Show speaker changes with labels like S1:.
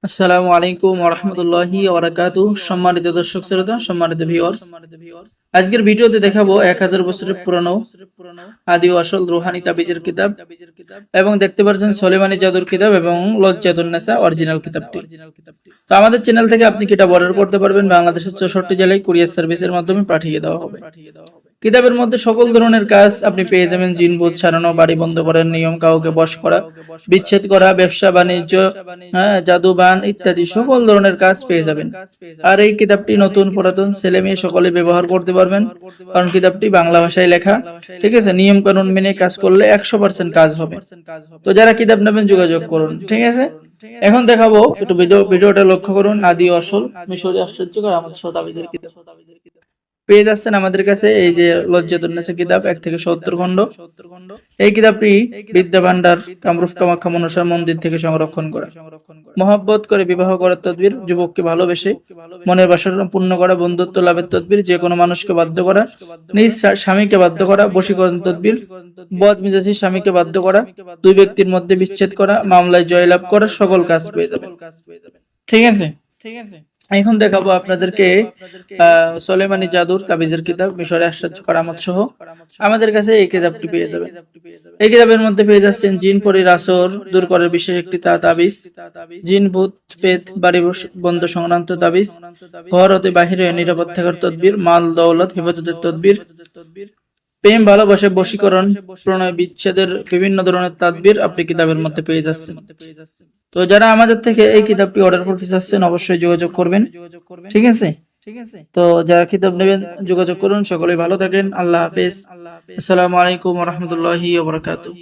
S1: আসসালামু আলাইকুম ওয়া রাহমাতুল্লাহি ওয়া বারাকাতুহু। সম্মানিত দর্শক শ্রোতা, সম্মানিত ভিউয়ার্স, আজকের ভিডিওতে দেখাবো 1000 বছরের পুরানো আদি ও আসল রুহানি তাবিজের কিতাব এবং দেখতে পাচ্ছেন সুলেমানি জাদুর কিতাব এবং লজ্জাতুন নেসা অরিজিনাল কিতাবটি। তো আমাদের চ্যানেল থেকে আপনি কিতাব অর্ডার করতে পারবেন, বাংলাদেশের 64 জেলায় কুরিয়ার সার্ভিসের মাধ্যমে পাঠিয়ে দেওয়া হবে। কিতাবের মধ্যে সকল ধরনের কাজ আপনি পেয়ে যাবেন। জিন ভূত ছাড়ানো, বাড়ি বন্ধ করার নিয়ম, কাউকে বশ করা, বিচ্ছেদ করা, ব্যবসা বাণিজ্য, জাদু বান ইত্যাদি সকল ধরনের কাজ পেয়ে যাবেন। আর এই কিতাবটি নতুন পুরাতন ছেলে মেয়ে সকলে ব্যবহার করতে পারবেন, কারণ কিতাবটি বাংলা ভাষায় লেখা। ঠিক আছে, নিয়ম কানুন মেনে কাজ করলে 100% কাজ হবে। তো যারা কিতাব নেবেন যোগাযোগ করুন। ঠিক আছে, এখন দেখাবো একটু ভিডিওটা লক্ষ্য করুন। আদি ও আসল মিশরী আশ্চর্যকর আমাদের শতাব্দীর কিতাব পেয়ে যাচ্ছেন আমাদের কাছে। এই যে লজ্জাতুন নেসা কিতাব 1 থেকে 70 খণ্ড। এই কিতাবটি বিদ্যা ভান্ডার কামরূপ কামাখ্যা মনসা মন্দির থেকে সংরক্ষণ করা। মহব্বত করে বিবাহ করার তদবির, যুবককে ভালোবেসে মনের বাসনা পূর্ণ করা, বন্ধুত্ব লাভের তদবির, যে কোনো মানুষকে বাধ্য করা, নিজ স্বামীকে বাধ্য করা, বশীকরণ তদবির, বদ মেজাজি স্বামীকে বাধ্য করা, দুই ব্যক্তির মধ্যে বিচ্ছেদ করা, মামলায় জয়লাভ করা, সকল কাজ পেয়ে যাবেন। ঠিক আছে, এখন দেখাবো আপনাদেরকে সুলেমানি জাদুর তাবিজের কিতাব মিশরে আশ্চর্য কারামত সহ। আমাদের কাছে এই কিতাবটি পেয়ে যাবেন। এই কিতাবের মধ্যে পেয়ে যাচ্ছেন জিন পরীর আসর দূর করার বিশেষ একটি তাবিজ, জিন ভূত পেত বাড়ি বন্ধ সংক্রান্ত তাবিজ, ঘর হতে বাহিরে নিরাপদ থাকার তদবির, মাল দৌলত হেফাজতের তদবির, প্রেম ভালোবাসা বশীকরণ, প্রণয় বিচ্ছেদের বিভিন্ন ধরনের তাদবির আপনি কিতাবের মধ্যে পেয়ে যাচ্ছেন। তো যারা আমাদের থেকে এই কিতাবটি অর্ডার করতে চাচ্ছেন অবশ্যই যোগাযোগ করবেন। ঠিক আছে, তো যারা কিতাব নেবেন যোগাযোগ করুন। সকলেই ভালো থাকেন। আল্লাহ হাফেজ। আসসালামু আলাইকুম ওয়া রাহমাতুল্লাহি ওয়া বারাকাতুহু।